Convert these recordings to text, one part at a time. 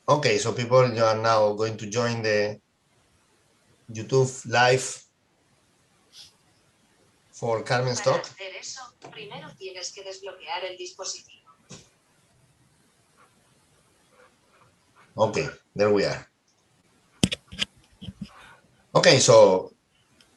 Okay, so people, you are now going to join the YouTube live for Carmen's talk. Para hacer eso, primero tienes que desbloquear el dispositivo. Okay, there we are. Okay, so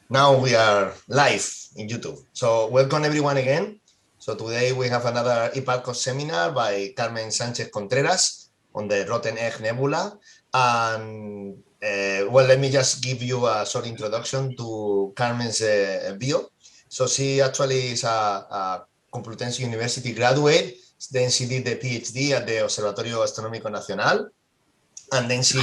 now we are live in YouTube. So welcome everyone again. So today we have another IPARCOS seminar by Carmen Sánchez Contreras on the Rotten Egg Nebula. And well, let me just give you a short introduction to Carmen's bio. So she actually is a Complutense University graduate. Then she did the PhD at the Observatorio Astronómico Nacional. And then she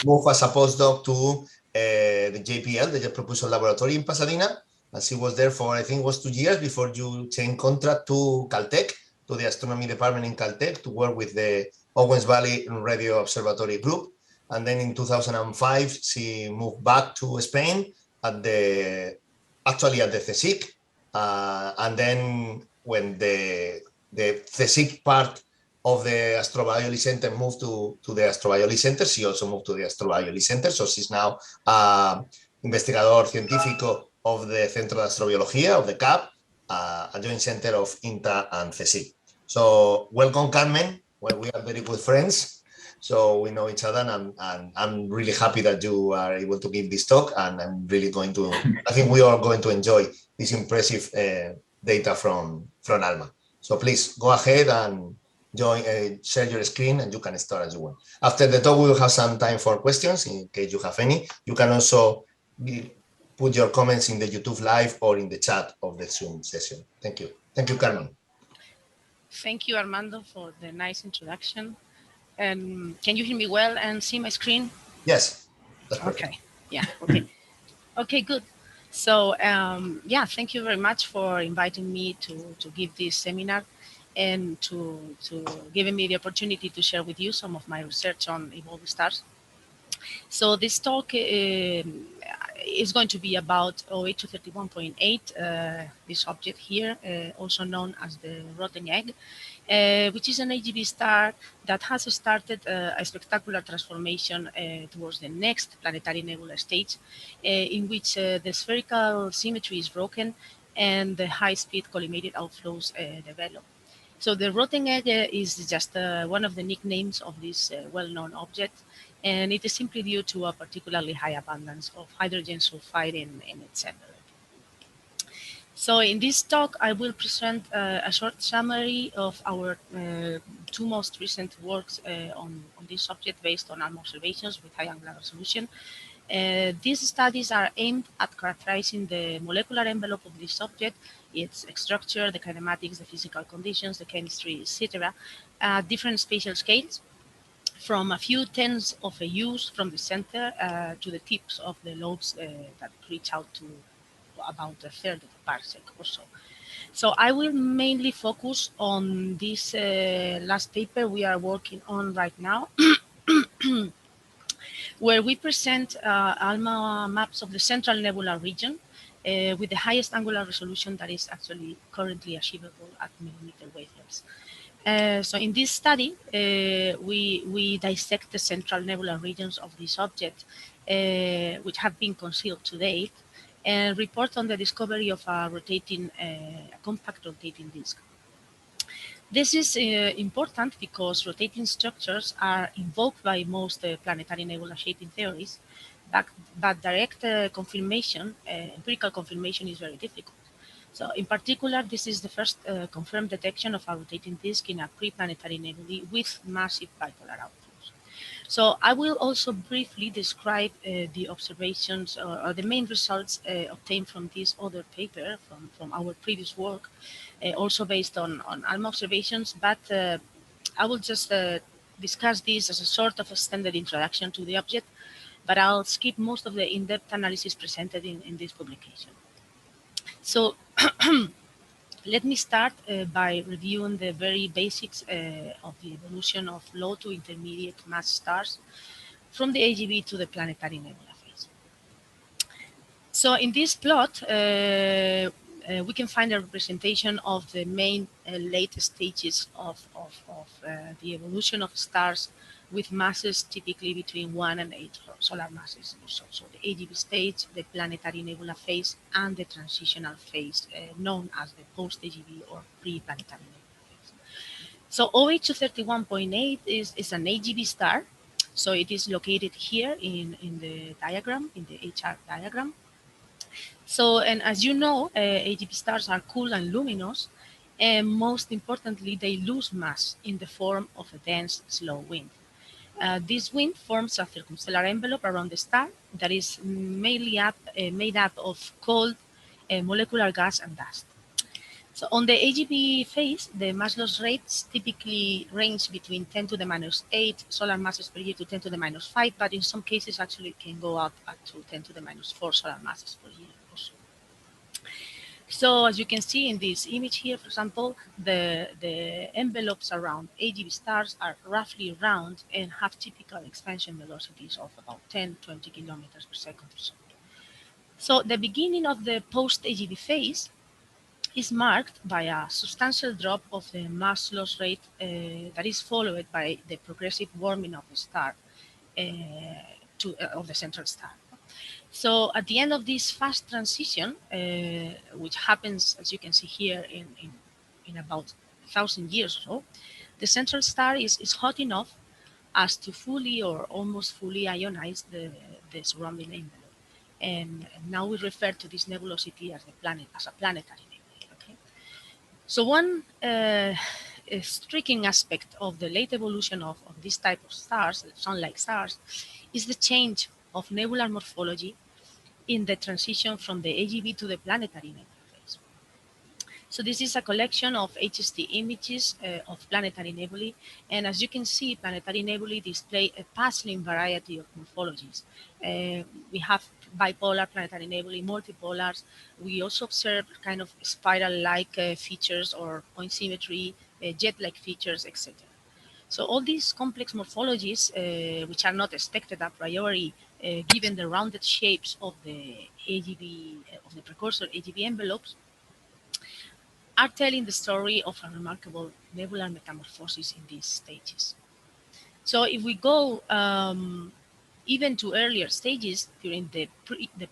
moved as a postdoc to the JPL, the Jet Propulsion Laboratory in Pasadena. And she was there for, I think it was 2 years before you changed contract to Caltech, to the astronomy department in Caltech, to work with the Owens Valley Radio Observatory Group. And then in 2005, she moved back to Spain at the CSIC. And then when the CSIC part of the Astrobiology Center moved to the Astrobiology Center, she also moved to the Astrobiology Center. So she's now investigador científico of the Centro de Astrobiología, of the CAP, a joint center of INTA and CSIC. So welcome, Carmen. Well, we are very good friends, so we know each other, and I'm really happy that you are able to give this talk, and I'm really going to, I think we are going to enjoy this impressive data from ALMA. So please go ahead and share your screen, and you can start as you want. After the talk, we will have some time for questions in case you have any. You can also put your comments in the YouTube live or in the chat of the Zoom session. Thank you. Thank you, Carmen. Thank you, Armando, for the nice introduction. Can you hear me well and see my screen? Yes. That's perfect. Okay. Yeah. Okay. Okay, good. So, yeah, thank you very much for inviting me to give this seminar and to giving me the opportunity to share with you some of my research on evolving stars. So this talk is going to be about OH231.8, this object here, also known as the rotten egg, which is an AGB star that has started a spectacular transformation towards the next planetary nebular stage, in which the spherical symmetry is broken and the high-speed collimated outflows develop. So the rotten egg is just one of the nicknames of this well-known object, and it is simply due to a particularly high abundance of hydrogen sulfide in its envelope. So in this talk, I will present a short summary of our two most recent works on this subject based on ALMA observations with high angular resolution. These studies are aimed at characterizing the molecular envelope of this object, its structure, the kinematics, the physical conditions, the chemistry, etc., at different spatial scales, from a few tens of AUs from the center to the tips of the lobes that reach out to about a third of a parsec or so. So I will mainly focus on this last paper we are working on right now, where we present ALMA maps of the central nebular region with the highest angular resolution that is actually currently achievable at millimeter wavelengths. So in this study, we dissect the central nebular regions of this object, which have been concealed to date, and report on the discovery of a compact rotating disk. This is important because rotating structures are invoked by most planetary nebula shaping theories, but direct confirmation, empirical confirmation, is very difficult. So in particular, this is the first confirmed detection of a rotating disk in a pre-planetary nebulae with massive bipolar outflows. So I will also briefly describe the observations or the main results obtained from this other paper from our previous work, also based on ALMA observations, but I will just discuss this as a sort of a standard introduction to the object, but I'll skip most of the in-depth analysis presented in this publication. So let me start by reviewing the very basics of the evolution of low to intermediate mass stars from the AGB to the planetary nebula phase. So in this plot, we can find a representation of the main late stages of the evolution of stars with masses typically between 1 and 8 solar masses. So the AGB stage, the planetary nebula phase, and the transitional phase known as the post-AGB or pre-planetary nebula phase. So OH231.8 is an AGB star. So it is located here in the diagram, in the HR diagram. So, and as you know, AGB stars are cool and luminous, and most importantly, they lose mass in the form of a dense, slow wind. This wind forms a circumstellar envelope around the star that is mainly made up of cold molecular gas and dust. So on the AGB phase, the mass loss rates typically range between 10 to the minus 8 solar masses per year to 10 to the minus 5, but in some cases actually it can go up to 10 to the minus 4 solar masses per year also. So as you can see in this image here, for example, the envelopes around AGB stars are roughly round and have typical expansion velocities of about 10-20 kilometers per second or so. So the beginning of the post-AGB phase is marked by a substantial drop of the mass loss rate that is followed by the progressive warming of the star, of the central star. So at the end of this fast transition, which happens, as you can see here, in about 1,000 years or so, the central star is hot enough as to fully or almost fully ionize the surrounding envelope. And now we refer to this nebulosity as a planetary nebula. Okay? So one striking aspect of the late evolution of this type of stars, sun-like stars, is the change of nebular morphology in the transition from the AGB to the planetary nebula phase. So this is a collection of HST images of planetary nebulae, and as you can see, planetary nebulae display a puzzling variety of morphologies. We have bipolar planetary nebulae, multipolars. We also observe kind of spiral-like features or point symmetry, jet-like features, etc. So all these complex morphologies, which are not expected a priori, given the rounded shapes of the AGB, of the precursor AGB envelopes, are telling the story of a remarkable nebular metamorphosis in these stages. So if we go even to earlier stages during the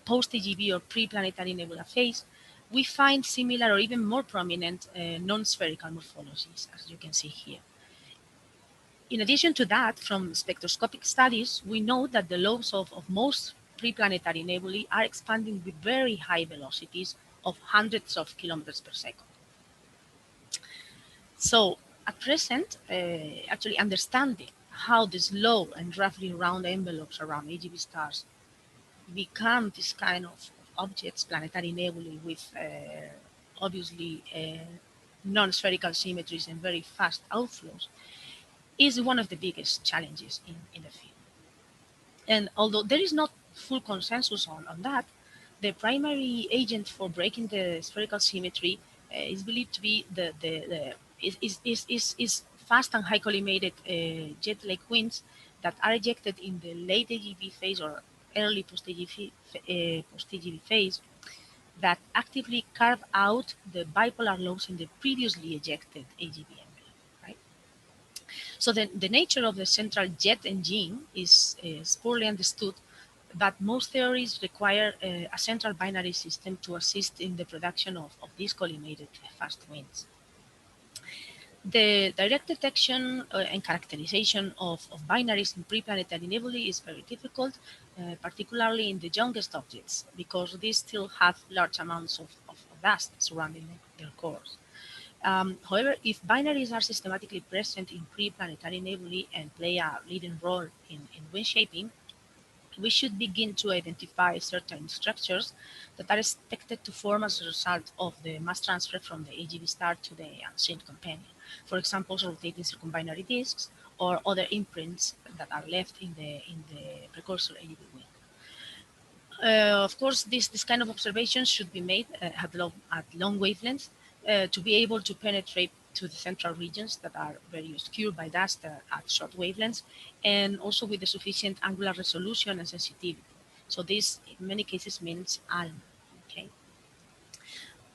post-AGB or pre-planetary nebula phase, we find similar or even more prominent non-spherical morphologies, as you can see here. In addition to that, from spectroscopic studies, we know that the lobes of most pre-planetary nebulae are expanding with very high velocities of hundreds of kilometers per second. So at present, actually understanding how the slow and roughly round envelopes around AGB stars become this kind of objects, planetary nebulae, with obviously non-spherical symmetries and very fast outflows, is one of the biggest challenges in the field. And although there is not full consensus on that, the primary agent for breaking the spherical symmetry is believed to be is fast and high collimated jet-like winds that are ejected in the late AGB phase or early post-AGB phase that actively carve out the bipolar lobes in the previously ejected AGB envelope, right? So the nature of the central jet engine is poorly understood, but most theories require a central binary system to assist in the production of these collimated fast winds. The direct detection and characterization of binaries in pre-planetary nebulae is very difficult, particularly in the youngest objects, because these still have large amounts of dust surrounding their cores. However, if binaries are systematically present in pre-planetary nebulae and play a leading role in wind shaping, we should begin to identify certain structures that are expected to form as a result of the mass transfer from the AGB star to the ancient companion. For example, rotating circumbinary disks or other imprints that are left in the precursor AGB wind. Of course, this kind of observations should be made at long wavelengths to be able to penetrate to the central regions that are very obscured by dust at short wavelengths, and also with the sufficient angular resolution and sensitivity. So this, in many cases, means ALMA. Okay.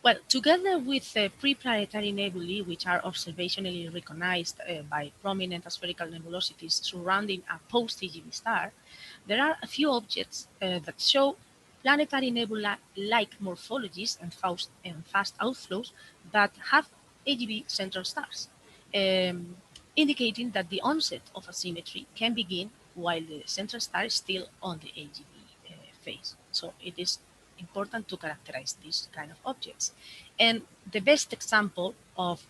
Well, together with pre-planetary nebulae, which are observationally recognized by prominent spherical nebulosities surrounding a post-AGB star, there are a few objects that show planetary nebula-like morphologies and fast outflows that have AGB central stars, um, indicating that the onset of asymmetry can begin while the central star is still on the AGB phase. So it is important to characterize these kind of objects. And the best example of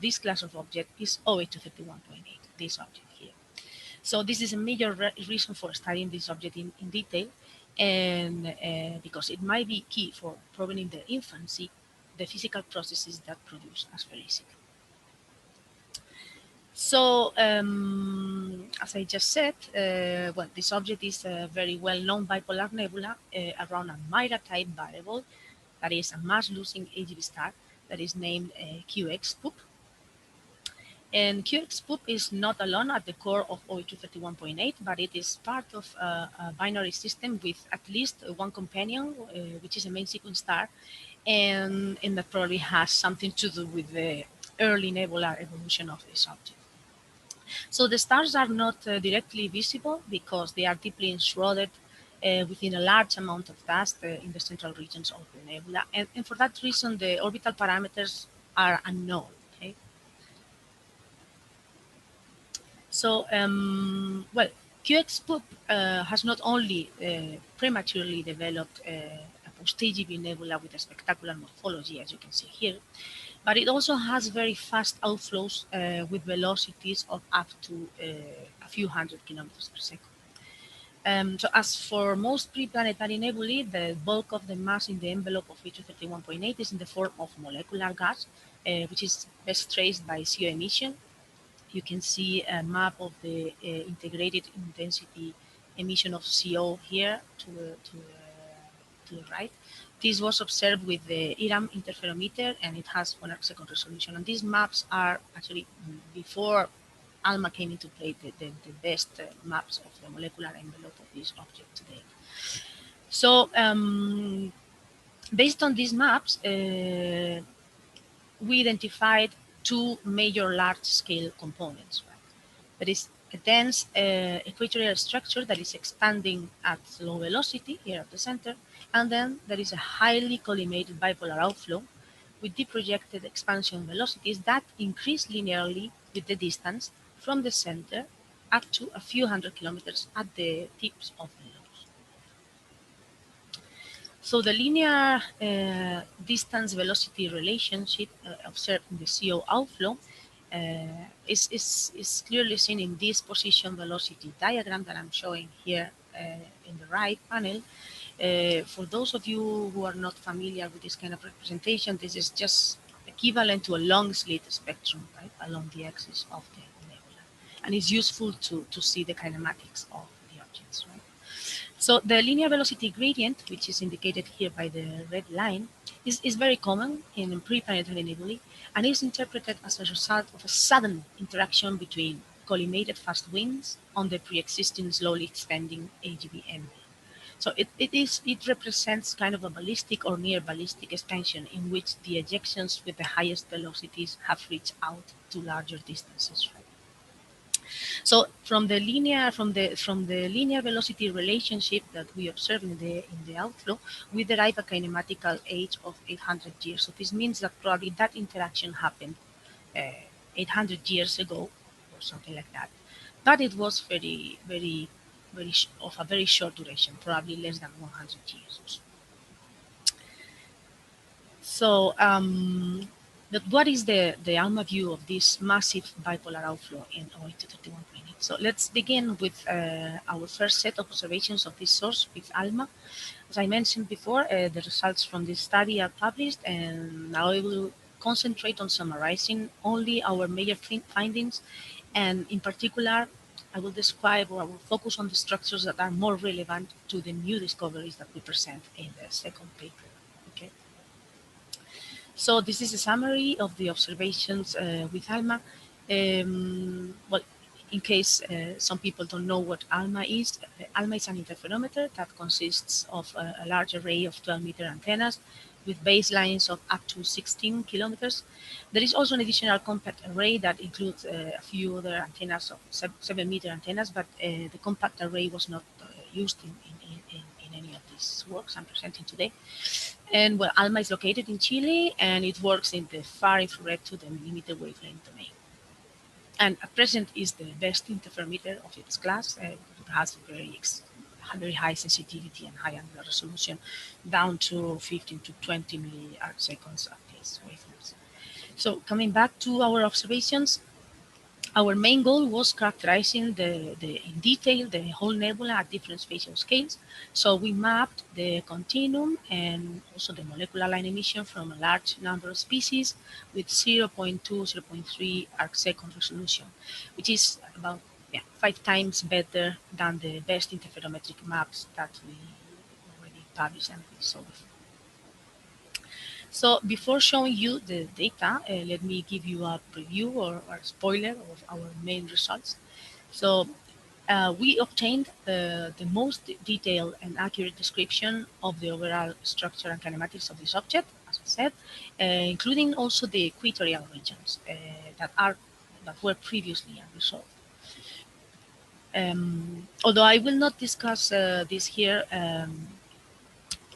this class of object is OH231.8, this object here. So this is a major reason for studying this object in detail, and because it might be key for proving in the infancy the physical processes that produce asphericity. So, as I just said, well, this object is a very well-known bipolar nebula around a Mira-type variable that is a mass-losing AGB star that is named QX-POOP. And QX-POOP is not alone at the core of OH231.8, but it is part of a binary system with at least one companion, which is a main sequence star, and that probably has something to do with the early nebular evolution of this object. So the stars are not directly visible because they are deeply enshrouded within a large amount of dust in the central regions of the nebula. And for that reason, the orbital parameters are unknown. Okay? So, well, QX-POOP has not only prematurely developed a post-AGB nebula with a spectacular morphology, as you can see here, but it also has very fast outflows with velocities of up to a few hundred kilometers per second. So as for most pre-planetary nebulae, the bulk of the mass in the envelope of OH231.8 is in the form of molecular gas, which is best traced by CO emission. You can see a map of the integrated intensity emission of CO here to the right. This was observed with the IRAM interferometer, and it has 1 arcsecond resolution. And these maps are actually, before ALMA came into play, the best maps of the molecular envelope of this object today. So based on these maps, we identified two major large-scale components. Right? There is a dense equatorial structure that is expanding at low velocity here at the center, and then there is a highly collimated bipolar outflow with deep projected expansion velocities that increase linearly with the distance from the center up to a few hundred kilometers at the tips of the lobes. So the linear distance velocity relationship observed in the CO outflow is clearly seen in this position velocity diagram that I'm showing here in the right panel. For those of you who are not familiar with this kind of representation, this is just equivalent to a long slit spectrum, right, along the axis of the nebula. And it's useful to see the kinematics of the objects, right? So the linear velocity gradient, which is indicated here by the red line, is very common in pre-planetary nebulae and is interpreted as a result of a sudden interaction between collimated fast winds on the pre-existing slowly expanding AGB envelope. So it represents kind of a ballistic or near ballistic expansion in which the ejections with the highest velocities have reached out to larger distances. Right? So from the linear velocity relationship that we observe in the outflow, we derive a kinematical age of 800 years. So this means that probably that interaction happened 800 years ago or something like that. But it was of a very short duration, probably less than 100 years or so. So but what is the ALMA view of this massive bipolar outflow in OH231.8? So let's begin with our first set of observations of this source with ALMA. As I mentioned before, the results from this study are published, and now I will concentrate on summarizing only our major findings, and in particular, I will describe or I will focus on the structures that are more relevant to the new discoveries that we present in the second paper. Okay. So this is a summary of the observations with ALMA. Well, in case some people don't know what ALMA is an interferometer that consists of a large array of 12-meter antennas with baselines of up to 16 kilometers. There is also an additional compact array that includes a few other antennas of 7-meter antennas, but the compact array was not used in any of these works I'm presenting today. And well, ALMA is located in Chile, and it works in the far infrared to the millimeter wavelength domain. And at present is the best interferometer of its class. It has very high sensitivity and high angular resolution, down to 15 to 20 milliarc seconds of these wavelengths. So coming back to our observations, our main goal was characterizing in detail the whole nebula at different spatial scales. So we mapped the continuum and also the molecular line emission from a large number of species with 0.2, 0.3 arc-second resolution, which is about 5 times better than the best interferometric maps that we already published and we saw before. So before showing you the data, let me give you a preview or a spoiler of our main results. So we obtained the most detailed and accurate description of the overall structure and kinematics of this object, as I said, including also the equatorial regions that were previously unresolved. Although I will not discuss this here,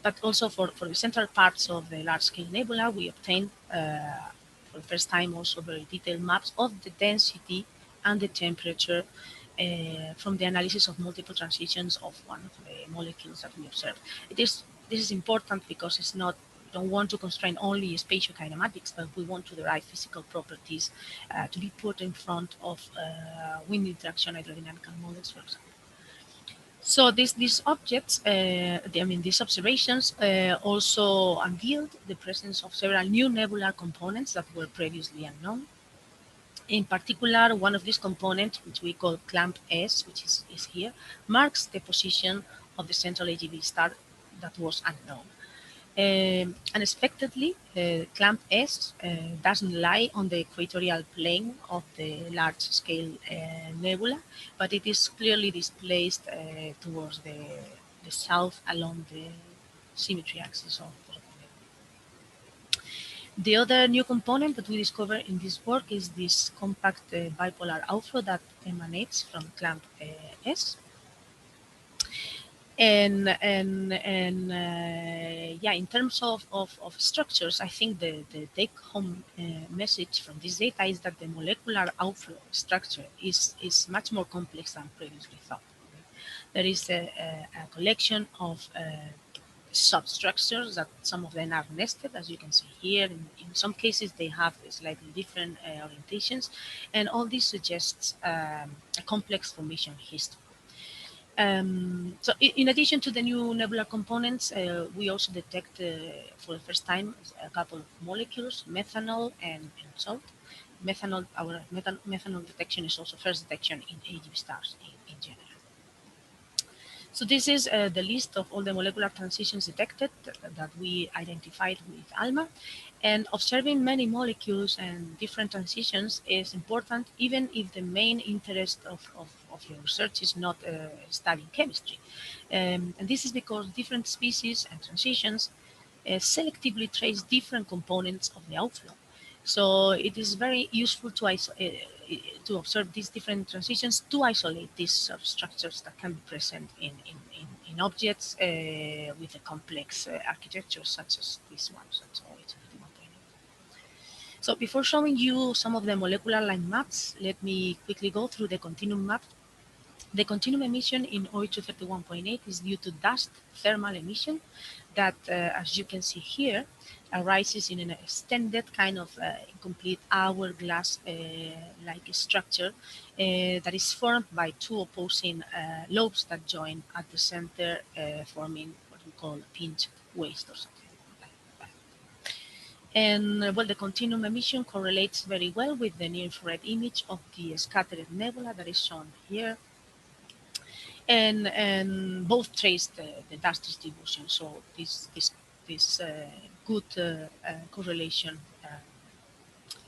but also for the central parts of the large-scale nebula, we obtained for the first time also very detailed maps of the density and the temperature from the analysis of multiple transitions of one of the molecules that we observed. This is important because it's not, we don't want to constrain only spatial kinematics, but we want to derive physical properties to be put in front of wind interaction hydrodynamical models, for example. So these objects, these observations also unveiled the presence of several new nebular components that were previously unknown. In particular, one of these components, which we call clamp S, which is here, marks the position of the central AGB star that was unknown. Unexpectedly, clamp S doesn't lie on the equatorial plane of the large-scale nebula, but it is clearly displaced towards the south along the symmetry axis of the nebula. The other new component that we discover in this work is this compact bipolar outflow that emanates from clamp S. And in terms of structures, I think the take-home message from this data is that the molecular outflow structure is much more complex than previously thought. There is a collection of substructures that some of them are nested, as you can see here. In some cases, they have slightly different orientations, and all this suggests a complex formation history. So in addition to the new nebular components, we also detect for the first time a couple of molecules, methanol and salt. Our methanol detection is also first detection in AGB stars in general. So this is the list of all the molecular transitions detected that we identified with ALMA. And observing many molecules and different transitions is important, even if the main interest of your research is not studying chemistry. And this is because different species and transitions selectively trace different components of the outflow. So it is very useful to observe these different transitions to isolate these substructures that can be present in objects with a complex architecture such as this one, such as OH-51.8. So before showing you some of the molecular line maps, let me quickly go through the continuum map. The continuum emission in OH-31.8 is due to dust thermal emission that, as you can see here, arises in an extended kind of incomplete hourglass-like structure that is formed by two opposing lobes that join at the center, forming what we call a pinched waist or something like that. And well, the continuum emission correlates very well with the near-infrared image of the scattered nebula that is shown here. And both trace the dust distribution, so this good correlation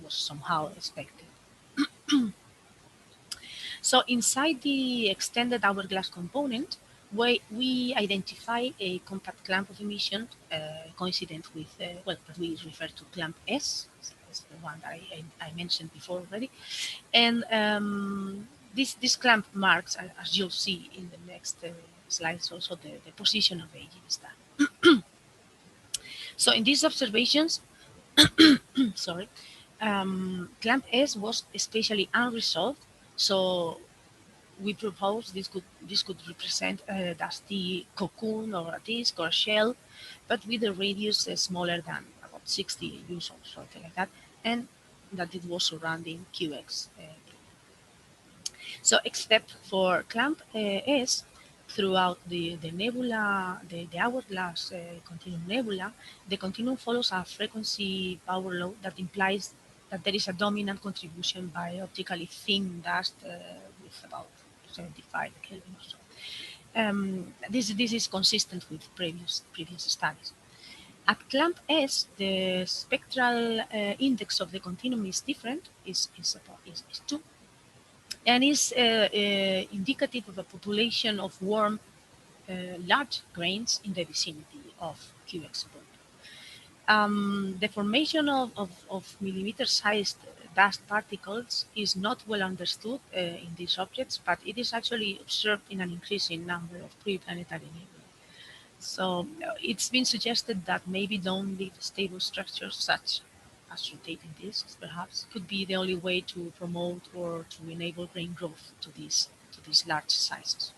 was somehow expected. So inside the extended hourglass component, we identify a compact clamp of emission coincident with, well, that we refer to clamp S, as the one that I mentioned before already. And this clamp marks, as you'll see in the next slides, also the position of the AGB star. So in these observations, sorry, clamp S was especially unresolved. So we propose this could represent a dusty cocoon or a disk or a shell, but with a radius smaller than about 60 joules or something like that, and that it was surrounding QX. So except for clamp S, throughout the nebula, the hourglass continuum nebula, the continuum follows a frequency power law that implies that there is a dominant contribution by optically thin dust with about 75 Kelvin or so. This is consistent with previous studies. At clamp S, the spectral index of the continuum is different, is 2, and is indicative of a population of warm large grains in the vicinity of QX point. The formation of millimeter-sized dust particles is not well understood in these objects, but it is actually observed in an increasing number of pre-planetary nebulae. So it's been suggested that maybe long-lived stable structures such as rotating disks perhaps could be the only way to promote or to enable grain growth to these large sizes.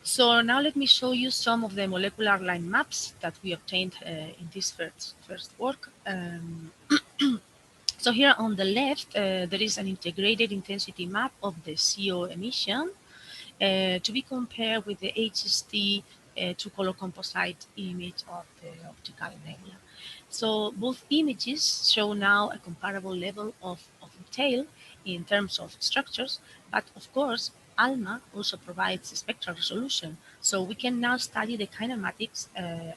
So now let me show you some of the molecular line maps that we obtained in this first work. So here on the left, there is an integrated intensity map of the CO emission to be compared with the HST two-color composite image of the optical nebula. So both images show now a comparable level of detail in terms of structures, but of course, ALMA also provides spectral resolution, so we can now study the kinematics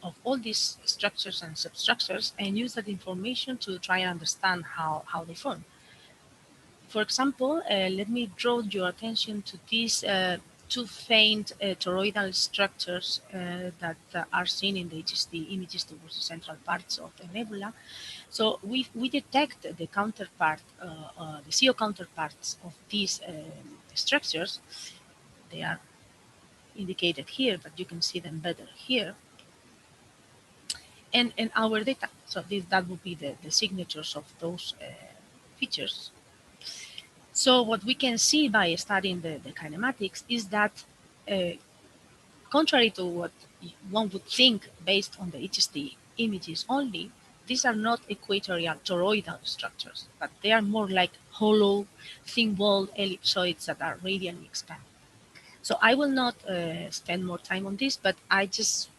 of all these structures and substructures and use that information to try and understand how they form. For example, let me draw your attention to these two faint toroidal structures that are seen in the HST images towards the central parts of the nebula. So we detect the counterpart, the CO counterparts of these structures. They are indicated here, but you can see them better here. And our data, so that would be the signatures of those features. So what we can see by studying the kinematics is that contrary to what one would think based on the HST images only, these are not equatorial toroidal structures, but they are more like hollow, thin-walled ellipsoids that are radially expanded. So I will not spend more time on this, but I just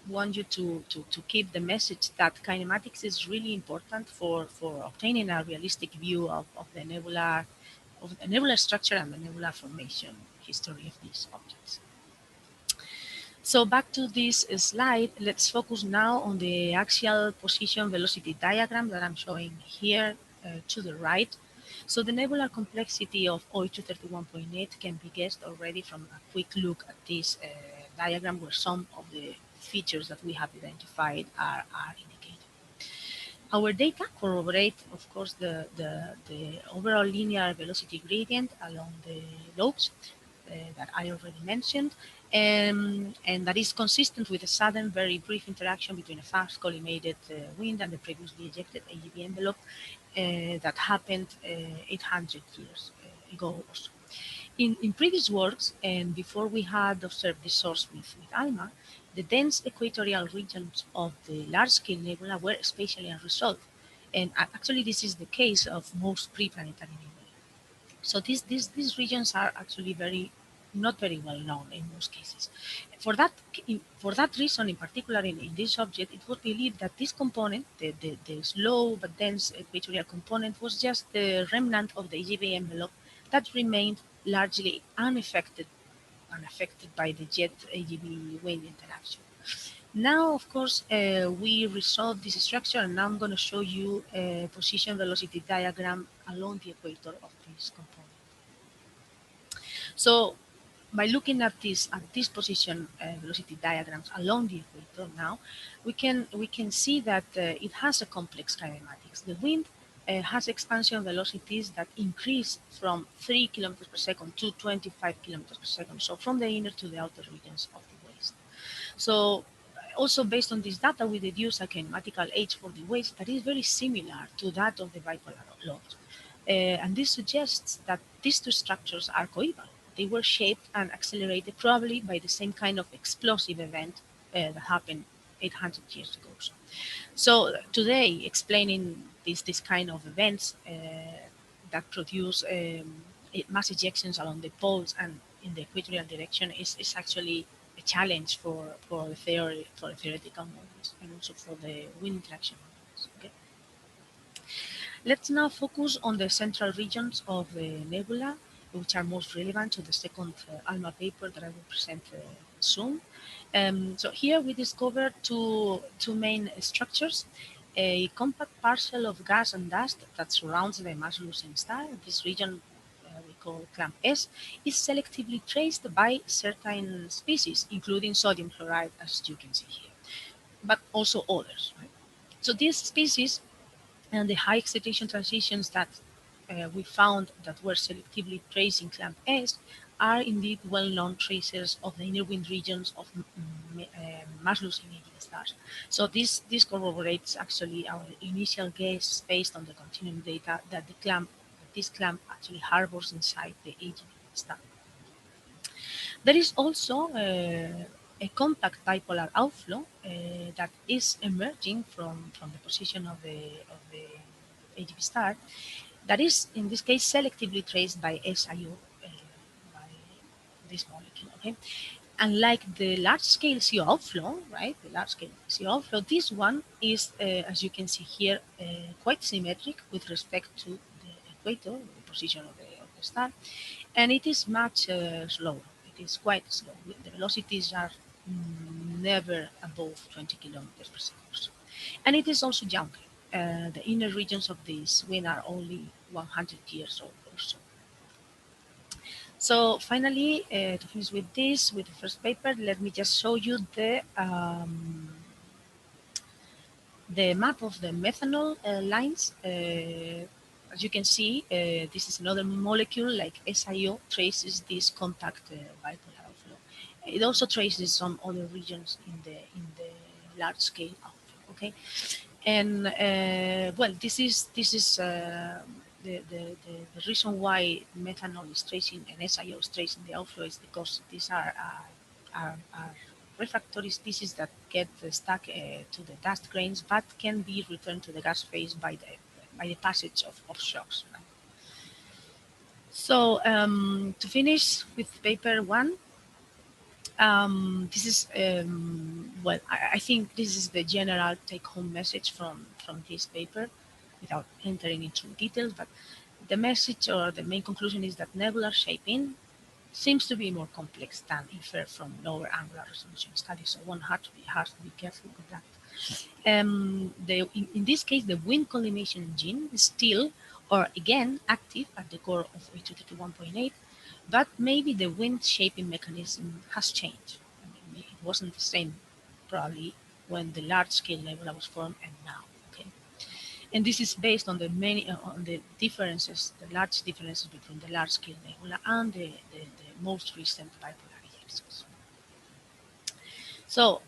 want you to keep the message that kinematics is really important for obtaining a realistic view of the nebular structure and the nebular formation history of these objects. So back to this slide, let's focus now on the axial position velocity diagram that I'm showing here to the right. So the nebular complexity of OH231.8 can be guessed already from a quick look at this diagram where some of the features that we have identified are indicated. Our data corroborate, of course, the overall linear velocity gradient along the lobes that I already mentioned, and that is consistent with a sudden, very brief interaction between a fast collimated wind and the previously ejected AGB envelope that happened 800 years ago or so. In previous works, and before we had observed this source with ALMA, the dense equatorial regions of the large-scale nebula were spatially unresolved. And actually, this is the case of most pre-planetary nebulae. So these regions are actually not very well known in most cases. For that reason, in particular in this object, it was believed that this component, the slow but dense equatorial component, was just the remnant of the AGB envelope that remained largely unaffected by the jet AGB wind interaction. Now, of course, we resolve this structure, and now I'm going to show you a position velocity diagram along the equator of this component. So by looking at this position velocity diagrams along the equator now, we can see that it has a complex kinematics. The wind has expansion velocities that increase from 3 kilometers per second to 25 kilometers per second. So from the inner to the outer regions of the waste. So also based on this data, we deduce a kinematical age for the waste that is very similar to that of the bipolar load. And this suggests that these two structures are coeval. They were shaped and accelerated probably by the same kind of explosive event that happened 800 years ago. So today, explaining this kind of events that produce mass ejections along the poles and in the equatorial direction is actually a challenge for the theoretical models and also for the wind interaction models. Okay. Let's now focus on the central regions of the nebula, which are most relevant to the second ALMA paper that I will present soon. So here we discovered two main structures: a compact parcel of gas and dust that surrounds the mass-losing star. This region we call clamp S is selectively traced by certain species, including sodium chloride, as you can see here, but also others. Right? So these species and the high excitation transitions that we found that were selectively traced in clamp S are indeed well-known tracers of the inner wind regions of mass-losing aging stars. So this corroborates actually our initial guess based on the continuum data that this clamp actually harbors inside the aging star. There is also a compact dipolar outflow that is emerging from the position of the AGB star that is in this case selectively traced by SIO by this molecule. Okay, unlike the large-scale CO outflow, right? The large-scale CO outflow, this one is, as you can see here, quite symmetric with respect to the equator, the position of the star, and it is much slower. It is quite slow. The velocities are never above 20 kilometers per second. And it is also younger. The inner regions of this wind are only 100 years old or so. So finally, to finish with this, with the first paper, let me just show you the map of the methanol lines. As you can see, this is another molecule like SIO traces this compact bipolar outflow. It also traces some other regions in the large scale outflow. Okay, and well, this is the reason why methanol is tracing and SIO is tracing the outflow is because these are refractory species that get stuck to the dust grains, but can be returned to the gas phase by the passage of shocks. Right? So to finish with paper 1, this is well, I think this is the general take-home message from this paper, without entering into details. But the message or the main conclusion is that nebular shaping seems to be more complex than inferred from lower angular resolution studies. So one has to be careful with that. In this case, the wind collimation gene is still, or again, active at the core of H232 but maybe the wind shaping mechanism has changed. I mean, it wasn't the same probably when the large-scale nebula was formed and now. Okay, and this is based on the large differences between the large-scale nebula and the most recent bipolar ejections. So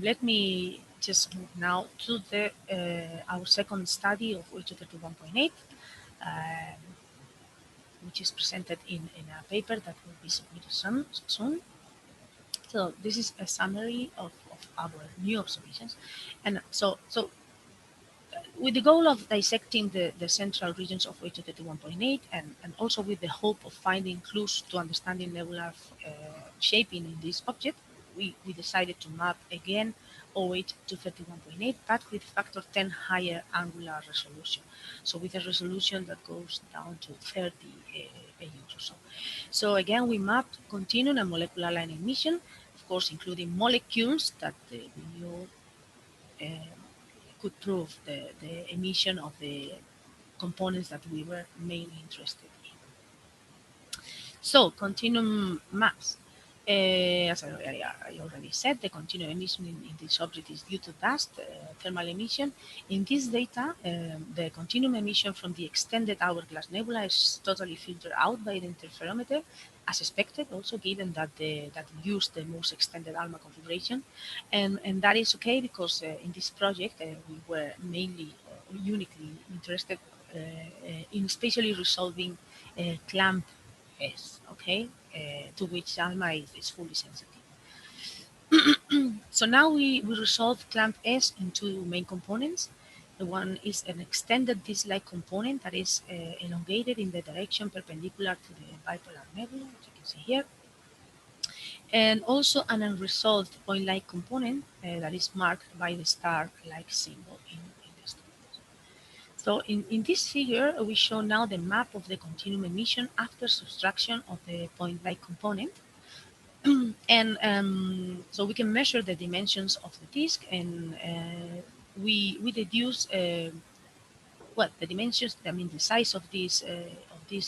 let me just move now to the our second study of H232 which is presented in a paper that will be submitted soon. So this is a summary of our new observations, and so with the goal of dissecting the central regions of H232 and also with the hope of finding clues to understanding nebular shaping in this object, we decided to map again OH to 31.8, but with factor 10 higher angular resolution. So with a resolution that goes down to 30 AUs or so. So again, we mapped continuum and molecular line emission, of course, including molecules that we knew could prove the emission of the components that we were mainly interested in. So continuum maps. As I already said, the continuum emission in this object is due to dust, thermal emission. In this data, the continuum emission from the extended hourglass nebula is totally filtered out by the interferometer, as expected, also given that that we used the most extended ALMA configuration. And that is okay because in this project, we were mainly uniquely interested in spatially resolving clamp S, okay, to which ALMA is fully sensitive. So now we resolve clamp S in two main components. The one is an extended disk-like component that is elongated in the direction perpendicular to the bipolar nebula, as you can see here. And also an unresolved point-like component that is marked by the star-like symbol in the study. So in this figure, we show now the map of the continuum emission after subtraction of the point-like component. And so we can measure the dimensions of the disk, and we deduce well, the dimensions. I mean, the size of this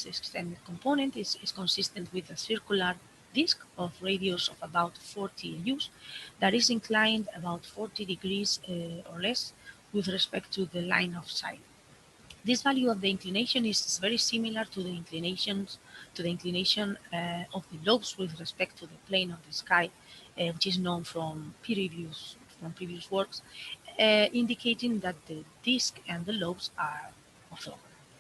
extended component is consistent with a circular disk of radius of about 40 AUs that is inclined about 40 degrees or less with respect to the line of sight. This value of the inclination is very similar to the inclination of the lobes with respect to the plane of the sky, which is known from previous works, indicating that the disk and the lobes are orthogonal.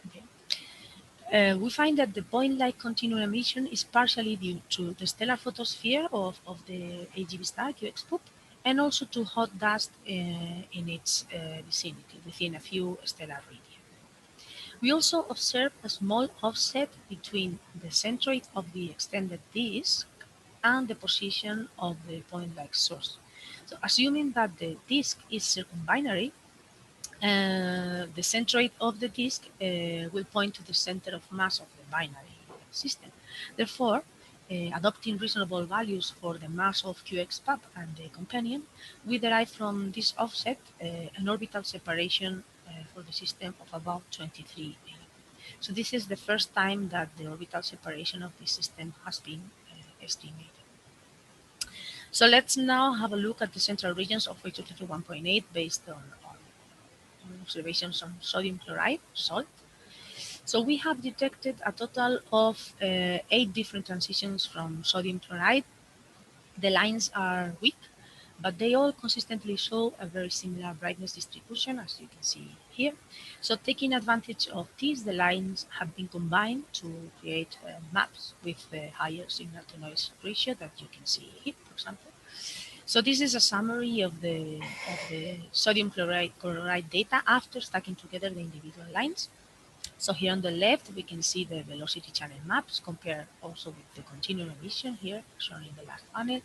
Okay. We find that the point-like continuum emission is partially due to the stellar photosphere of the AGB star QX-POOP, and also to hot dust in its vicinity within a few stellar radii. We also observe a small offset between the centroid of the extended disk and the position of the point-like source. So assuming that the disk is circumbinary, the centroid of the disk will point to the center of mass of the binary system. Therefore, adopting reasonable values for the mass of QX-POOP and the companion, we derive from this offset an orbital separation for the system of about 23 AU. So this is the first time that the orbital separation of this system has been estimated. So let's now have a look at the central regions of H231.8 based on observations on sodium chloride, salt. So we have detected a total of 8 different transitions from sodium chloride. The lines are weak, but they all consistently show a very similar brightness distribution, as you can see here. So taking advantage of this, the lines have been combined to create maps with a higher signal-to-noise ratio that you can see here, for example. So this is a summary of the sodium chloride data after stacking together the individual lines. So here on the left, we can see the velocity channel maps compared also with the continuum emission here shown in the last panel.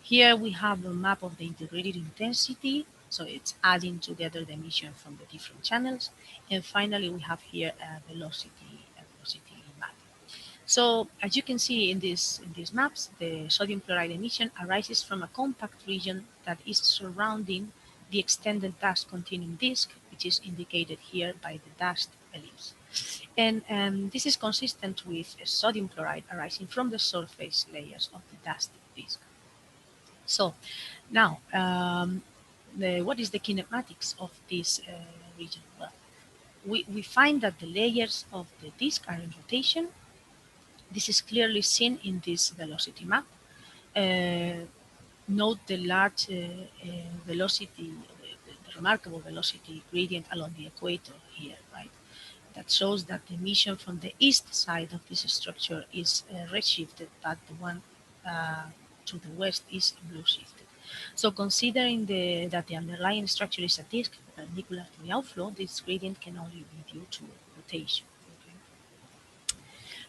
Here we have a map of the integrated intensity, so it's adding together the emission from the different channels. And finally, we have here a velocity map. So as you can see in these maps, the sodium chloride emission arises from a compact region that is surrounding the extended dust continuum disk, which is indicated here by the dust ellipse. And this is consistent with sodium chloride arising from the surface layers of the dust disk. So now, what is the kinematics of this region? Well, we find that the layers of the disk are in rotation. This is clearly seen in this velocity map. Note the large velocity, the remarkable velocity gradient along the equator here, right? That shows that the emission from the east side of this structure is redshifted, but the one to the west is blue shifted. So considering that the underlying structure is a disk perpendicular to the outflow, this gradient can only be due to rotation.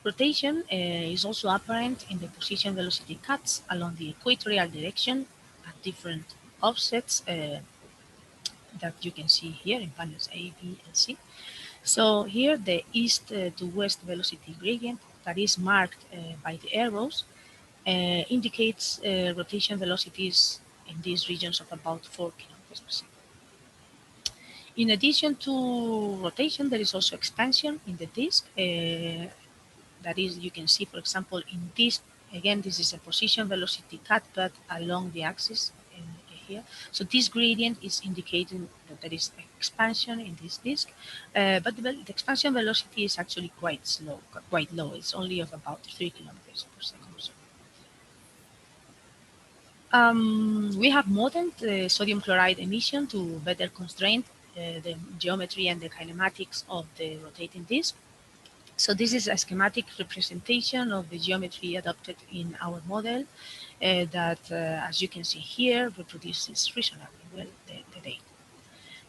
Rotation is also apparent in the position velocity cuts along the equatorial direction at different offsets that you can see here in panels A, B, and C. So here the east to west velocity gradient that is marked by the arrows indicates rotation velocities in these regions of about 4 kilometers per second. In addition to rotation, there is also expansion in the disk. That is, you can see, for example, in this again, this is a position velocity cut, but along the axis here. So this gradient is indicating that there is expansion in this disk, but the expansion velocity is actually quite slow, quite low. It's only of about 3 kilometers per second. So, we have modeled the sodium chloride emission to better constrain the geometry and the kinematics of the rotating disk. So this is a schematic representation of the geometry adopted in our model that, as you can see here, reproduces reasonably well the data.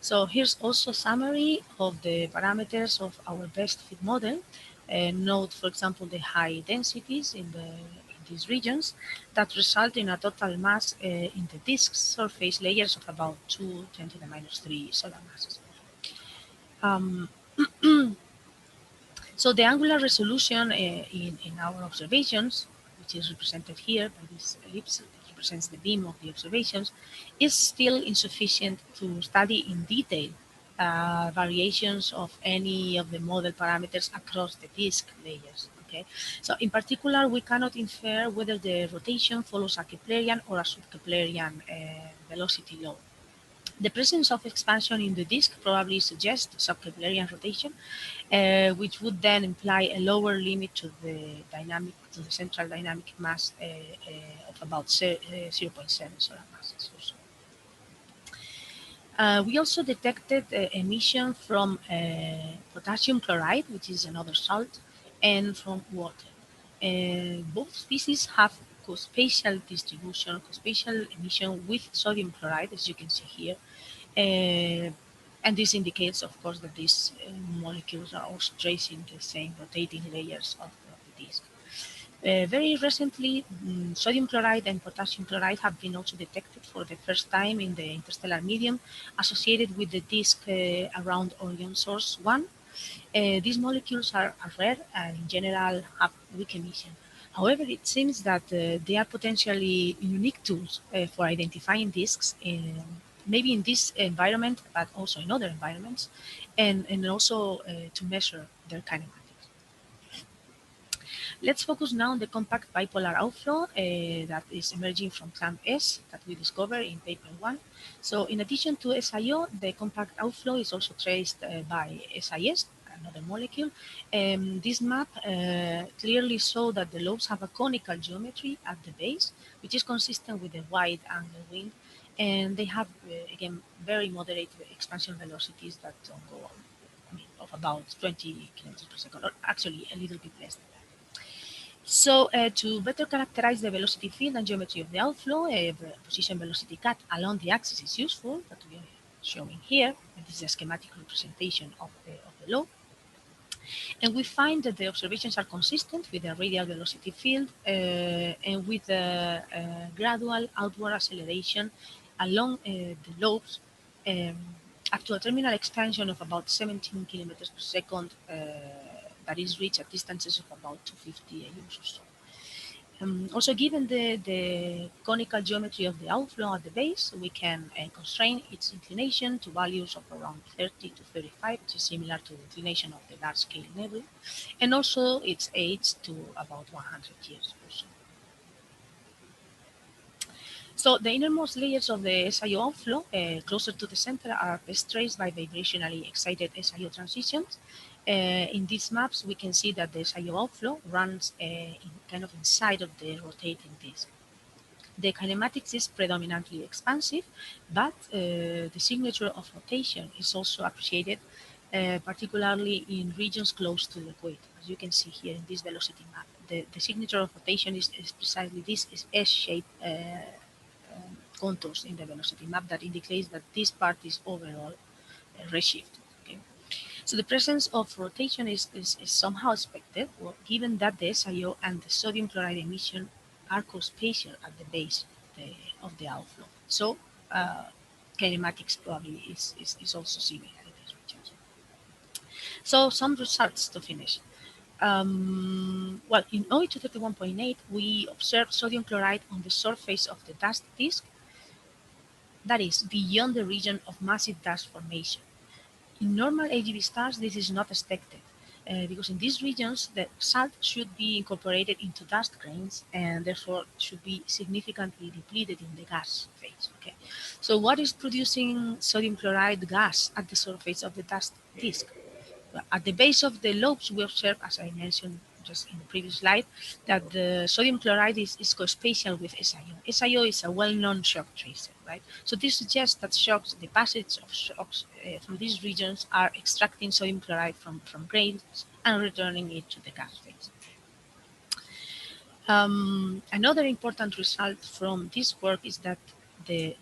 So here's also a summary of the parameters of our best fit model. Note, for example, the high densities in these regions that result in a total mass in the disk surface layers of about 2 × 10⁻³ solar masses. So the angular resolution in our observations, which is represented here by this ellipse that represents the beam of the observations, is still insufficient to study in detail variations of any of the model parameters across the disk layers. Okay, so in particular, we cannot infer whether the rotation follows a Keplerian or a sub-Keplerian velocity law. The presence of expansion in the disk probably suggests sub-Keplerian rotation, which would then imply a lower limit to the central dynamic mass of about 0.7 solar masses or so. We also detected emission from potassium chloride, which is another salt, and from water. Both species have co-spatial distribution, co-spatial emission with sodium chloride, as you can see here. And this indicates, of course, that these molecules are also tracing the same rotating layers of the disk. Very recently, sodium chloride and potassium chloride have been also detected for the first time in the interstellar medium associated with the disk around Orion Source 1. These molecules are rare and in general have weak emission. However, it seems that they are potentially unique tools for identifying disks, maybe in this environment, but also in other environments, and also to measure their kinematics. Let's focus now on the compact bipolar outflow that is emerging from clamp S that we discovered in paper 1. So in addition to SiO, the compact outflow is also traced by SIS, another molecule. This map clearly shows that the lobes have a conical geometry at the base, which is consistent with the wide angle wind, and they have, again, very moderate expansion velocities that don't go of about 20 kilometers per second, or actually a little bit less than that. So to better characterize the velocity field and geometry of the outflow, a position velocity cut along the axis is useful, that we are showing here. And this is a schematic representation of the lobe. And we find that the observations are consistent with the radial velocity field and with a gradual outward acceleration along the lobes up to a terminal expansion of about 17 kilometers per second that is reached at distances of about 250 AUs or so. Also, given the conical geometry of the outflow at the base, we can constrain its inclination to values of around 30 to 35, which is similar to the inclination of the large-scale nebulae, and also its age to about 100 years or so. So the innermost layers of the SiO outflow, closer to the center, are best traced by vibrationally excited SiO transitions. In these maps, we can see that the SiO outflow runs kind of inside of the rotating disk. The kinematics is predominantly expansive, but the signature of rotation is also appreciated, particularly in regions close to the equator. As you can see here in this velocity map, the signature of rotation is precisely this S-shaped contours in the velocity map that indicates that this part is overall redshift. Okay? So the presence of rotation is somehow expected, well, given that the SiO and the sodium chloride emission are co-spatial at the base of the outflow. So kinematics probably is also similar in these regions. So some results to finish. Well, in OE 231.8, we observed sodium chloride on the surface of the dust disk, that is, beyond the region of massive dust formation. In normal AGB stars, this is not expected, because in these regions, the salt should be incorporated into dust grains and therefore should be significantly depleted in the gas phase. Okay, so what is producing sodium chloride gas at the surface of the dust disk? Well, at the base of the lobes, we observe, as I mentioned just in the previous slide, that the sodium chloride is co-spatial with SiO. SiO is a well-known shock tracer, right? So this suggests that shocks, the passage of shocks through these regions are extracting sodium chloride from grains and returning it to the gas phase. Another important result from this work is that the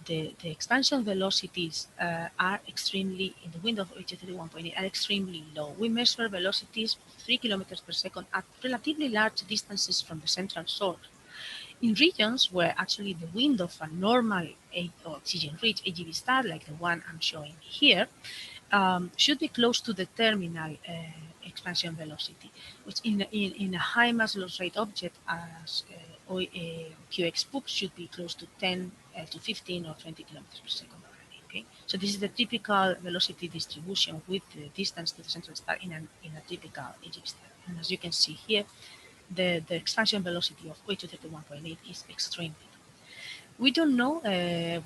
expansion velocities are extremely, in the wind of HO31.8, are extremely low. We measure velocities of 3 kilometers per second at relatively large distances from the central source. In regions where actually the wind of a normal oxygen-rich AGV star, like the one I'm showing here, should be close to the terminal expansion velocity, which in a high mass loss rate object as QX poop should be close to 10 to 15 or 20 kilometers per second already. Okay, so this is the typical velocity distribution with the distance to the central star in a typical AGV star. And as you can see here, the expansion velocity of H231.8 is extremely low. We don't know,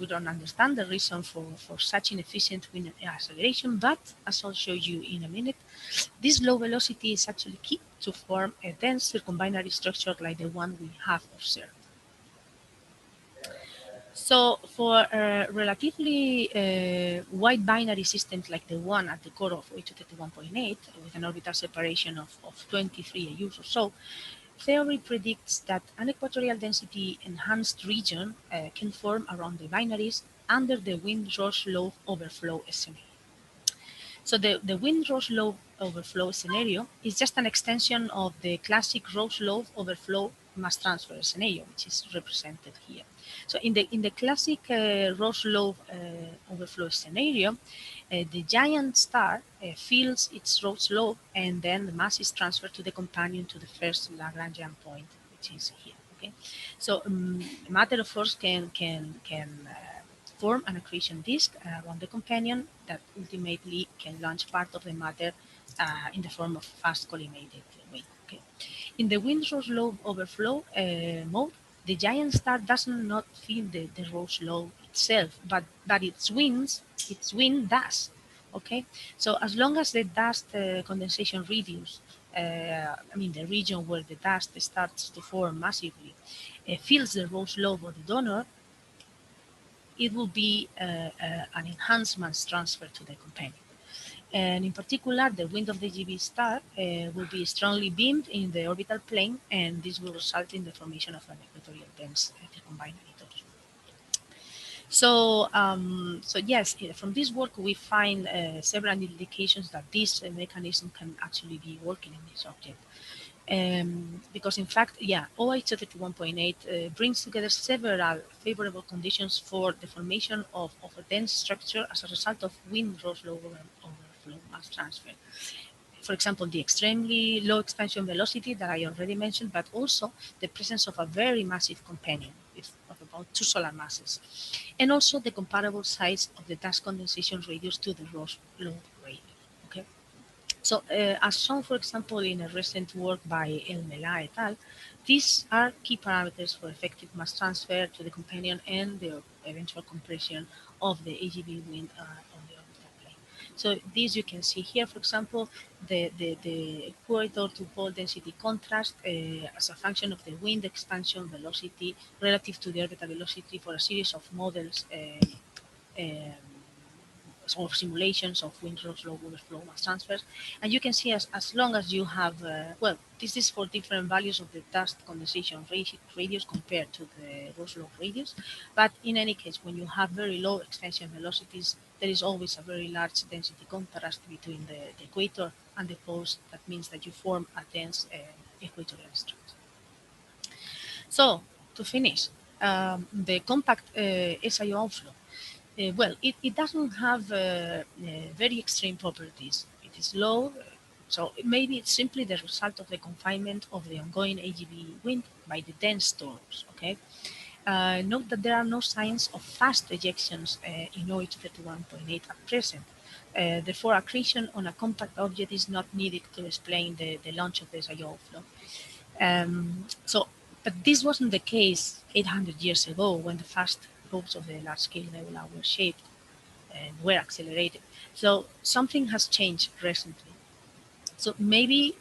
we don't understand the reason for such inefficient wind acceleration, but as I'll show you in a minute, this low velocity is actually key to form a dense circumbinary structure like the one we have observed. So for relatively wide binary systems like the one at the core of H231.8 with an orbital separation of 23 AUs or so, theory predicts that an equatorial density enhanced region can form around the binaries under the Windrosh-Lowe overflow scenario. So the Windrosh-Lowe overflow scenario is just an extension of the classic Roche-Lowe overflow mass transfer scenario, which is represented here. So in the classic Roche-Lowe overflow scenario, the giant star fills its Roche-Lowe, and then the mass is transferred to the companion to the first Lagrangian point, which is here. Okay, so matter of course can form an accretion disk around the companion that ultimately can launch part of the matter in the form of fast collimated wind. Okay. In the Windrosh-Lowe overflow mode, the giant star does not fill the Roche-Lowe itself, but its wind does. Okay, so as long as the dust condensation radius, the region where the dust starts to form massively, fills the Roche-Lowe or the donor, it will be an enhanced mass transfer to the companion. And in particular, the wind of the GB star will be strongly beamed in the orbital plane, and this will result in the formation of an equatorial dense recombinary torsion. So, yes, from this work we find several indications that this mechanism can actually be working in this object. Because in fact, OH31.8 brings together several favorable conditions for the formation of a dense structure as a result of Windrosh-Lowe overflow mass transfer. For example, the extremely low expansion velocity that I already mentioned, but also the presence of a very massive companion of about 2 solar masses, and also the comparable size of the dust condensation radius to the Roche-Lowe radius. Okay. So, as shown, for example, in a recent work by ALMA et al., these are key parameters for effective mass transfer to the companion and the eventual compression of the AGV wind on the orbital plane. So, these you can see here, for example, the equator to pole density contrast as a function of the wind expansion velocity relative to the orbital velocity for a series of models or simulations of Windrosh-Lowe overflow mass transfers, and you can see as long as you have, this is for different values of the dust condensation radius compared to the Roche-Lowe radius, but in any case, when you have very low expansion velocities, there is always a very large density contrast between the equator and the poles. That means that you form a dense equatorial structure. So, to finish, the compact SiO outflow. It doesn't have very extreme properties. It is low, so maybe it's simply the result of the confinement of the ongoing AGV wind by the dense storms. Okay. Note that there are no signs of fast ejections in OH31.8 at present. Therefore, accretion on a compact object is not needed to explain the launch of the SIO outflow. But this wasn't the case 800 years ago when the first probes of the large-scale nebula were shaped and were accelerated. So something has changed recently. So maybe,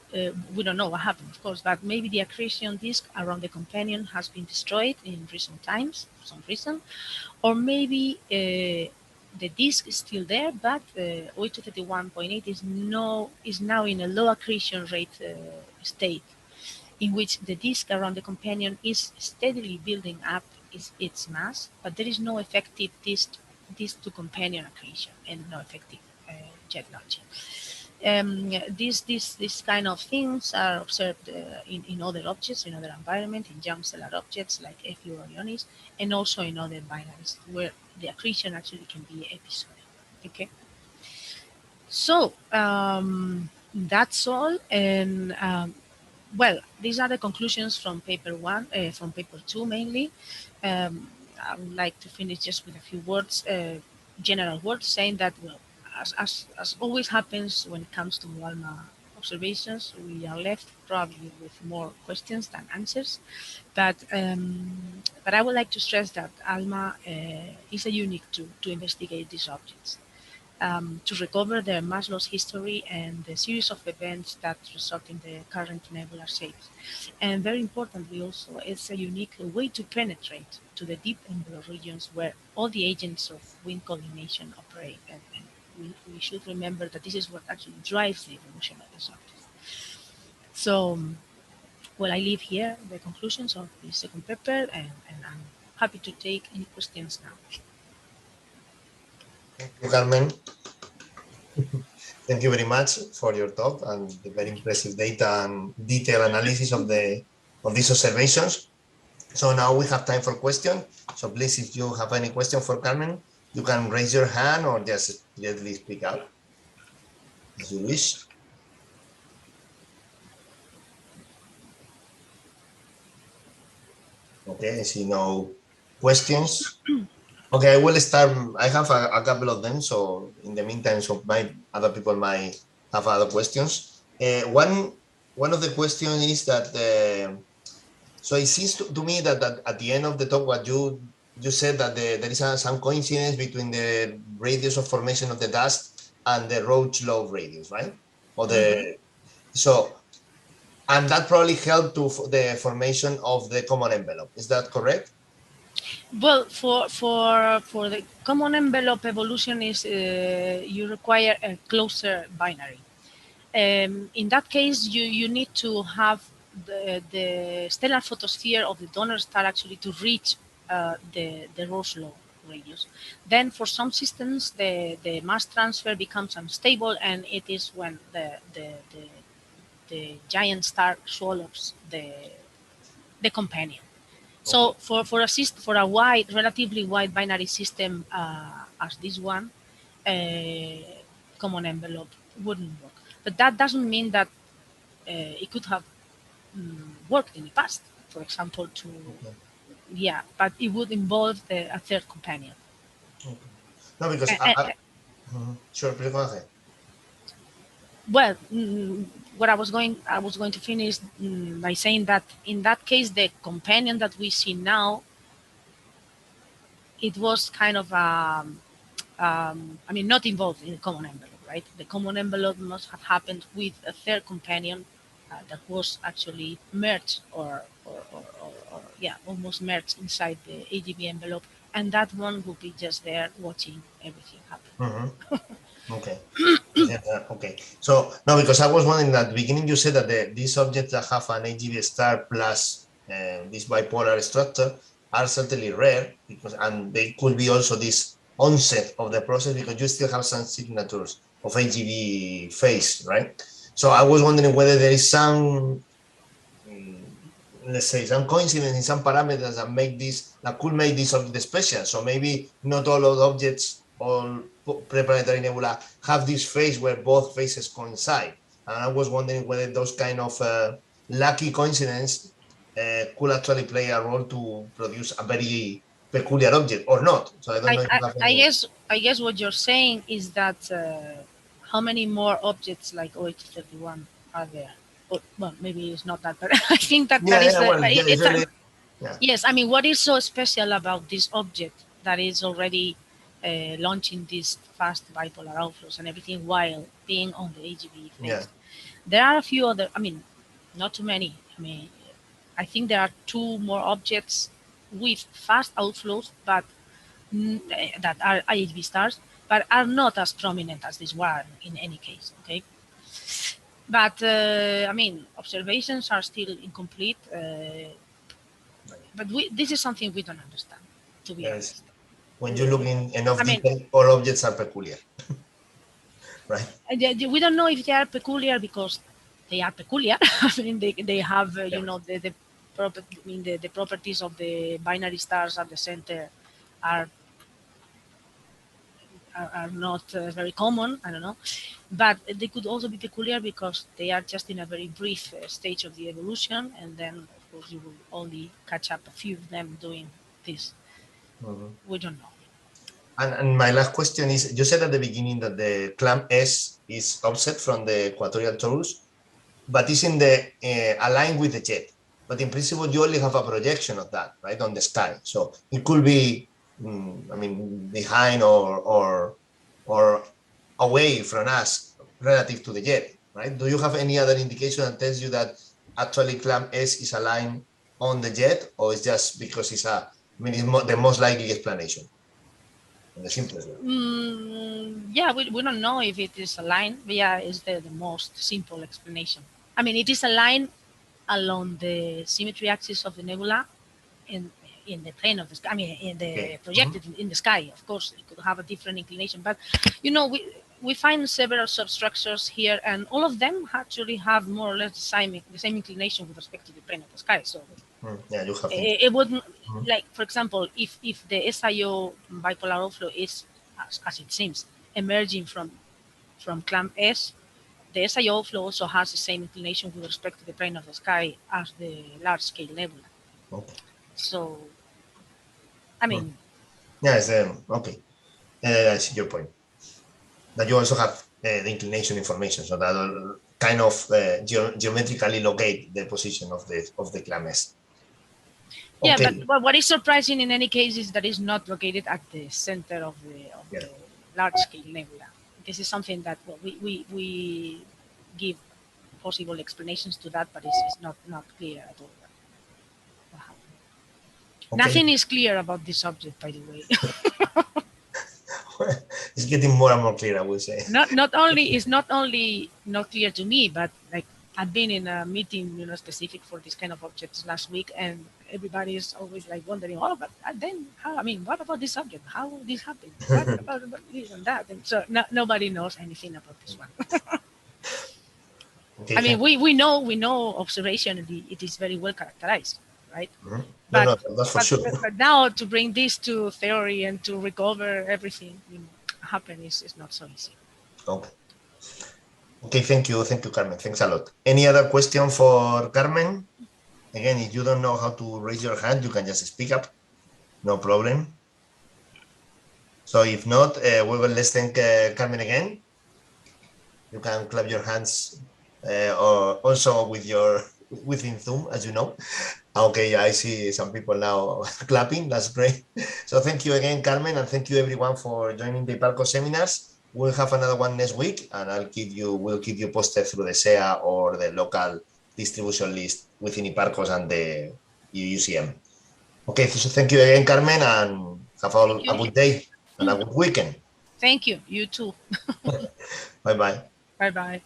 we don't know what happened, of course, but maybe the accretion disk around the companion has been destroyed in recent times for some reason, or maybe the disk is still there, but O231.8 is now in a low accretion rate state, in which the disk around the companion is steadily building up its mass, but there is no effective disk to companion accretion and no effective jet launching. These kind of things are observed in other objects, in other environments, in young stellar objects like Fu Orionis, and also in other binaries where the accretion actually can be episodic. Okay. So that's all, and well, these are the conclusions from paper 1, from paper 2 mainly. I would like to finish just with a few words, general words, saying that, well, as always happens when it comes to ALMA observations, we are left probably with more questions than answers. But I would like to stress that ALMA is a unique tool to investigate these objects, to recover their mass loss history and the series of events that result in the current nebular shapes. And very importantly also, it's a unique way to penetrate to the deep envelope regions where all the agents of wind collimation operate. And we should remember that this is what actually drives the evolution of the objects. So, well, I leave here the conclusions of the second paper, and I'm happy to take any questions now. Thank you, Carmen. Thank you very much for your talk and the very impressive data and detailed analysis of these observations. So now we have time for questions. So please, if you have any question for Carmen, you can raise your hand or just directly speak out as you wish. Okay, I see no questions. Okay, I will start. I have a couple of them. So in the meantime, other people might have other questions. One of the questions is that, so it seems to me that at the end of the talk, what you said that there is some coincidence between the radius of formation of the dust and the WRLOF radius, right? Or so, and that probably helped to the formation of the common envelope. Is that correct? Well, for the common envelope evolution is you require a closer binary. In that case, you need to have the stellar photosphere of the donor star actually to reach the WRLOF radius. Then for some systems, the mass transfer becomes unstable, and it is when the giant star swallows the companion. So for a relatively wide binary system as this one, common envelope wouldn't work. But that doesn't mean that it could have worked in the past. For example, yeah, but it would involve a third companion. Okay. No, because sure, please go ahead. Well, what I was going to finish by saying that in that case, the companion that we see now, it was kind of I mean, not involved in the common envelope, right? The common envelope must have happened with a third companion that was actually merged or yeah, almost merged inside the AGB envelope, and that one will be just there watching everything happen. Okay. Okay. So no, because I was wondering at the beginning you said that these objects that have an AGB star plus this bipolar structure are certainly rare, and they could be also this onset of the process because you still have some signatures of AGB phase, right? So I was wondering whether there is some, let's say, some coincidence in some parameters that could make this object special. So maybe not all of the objects, all preplanetary nebula have this phase where both phases coincide. And I was wondering whether those kind of lucky coincidence could actually play a role to produce a very peculiar object or not. So I don't know if you have any... I guess what you're saying is that how many more objects like OH31 are there? Well, maybe it's not that, but I think that that is yes. I mean, what is so special about this object that is already launching these fast bipolar outflows and everything while being on the AGB phase? Yeah. There are a few other. I mean, not too many. I mean, I think there are 2 more objects with fast outflows, but that are IHB stars, but are not as prominent as this one in any case. Okay. But I mean, observations are still incomplete. But this is something we don't understand, to be honest. When you look in enough detail, all objects are peculiar, right? We don't know if they are peculiar because they are peculiar. I mean, they have you know the properties of the binary stars at the center are not very common. I don't know, but they could also be peculiar because they are just in a very brief stage of the evolution, and then of course you will only catch up a few of them doing this. We don't know. And my last question is: you said at the beginning that the clamp S is offset from the equatorial torus, but is in the aligned with the jet. But in principle, you only have a projection of that, right, on the sky. So it could be, I mean, behind or away from us relative to the jet, right? Do you have any other indication that tells you that actually clamp S is aligned on the jet, or it's just because it's a, I mean, it's the most likely explanation? The simplest one. Yeah, we don't know if it is aligned, but yeah, it's the most simple explanation. I mean, it is aligned along the symmetry axis of the nebula in the plane of the sky. I mean, in the projected in the sky. Of course, it could have a different inclination, but you know, we find several substructures here, and all of them actually have more or less the same inclination with respect to the plane of the sky. So yeah, you have it wouldn't like, for example, if the SIO bipolar outflow is, as it seems, emerging from clamp S, the SIO outflow also has the same inclination with respect to the plane of the sky as the large-scale nebula. Okay. So, I mean, yeah, it's okay. I see your point. That you also have the inclination information, so that kind of geometrically locate the position of the clamp S. Okay. Yeah, but what is surprising in any case is that it's not located at the center of the large-scale nebula. This is something that we give possible explanations to that, but it's not clear at all. Okay. Nothing is clear about this object, by the way. It's getting more and more clear, I would say. Not only not clear to me, but like I've been in a meeting, you know, specific for this kind of objects last week, and everybody is always like wondering, oh, but then how? I mean, what about this object? How this happened? What about this and that? And so nobody knows anything about this one. Okay, I mean, we know observation. It is very well characterized, right? But, that's for sure. But now to bring this to theory and to recover everything, you know, happen is not so easy. Okay. Okay, thank you, Carmen. Thanks a lot. Any other question for Carmen? Again, if you don't know how to raise your hand, you can just speak up. No problem. So if not, let's thank Carmen again. You can clap your hands or also within Zoom, as you know. Okay, I see some people now clapping. That's great. So thank you again, Carmen, and thank you everyone for joining the IPARCOS seminars. We'll have another one next week, and we'll keep you posted through the SEA or the local distribution list within IPARCOS and the UCM. Okay, so thank you again, Carmen, and have a good day and a good weekend. Thank you. You too. Bye-bye. Bye-bye.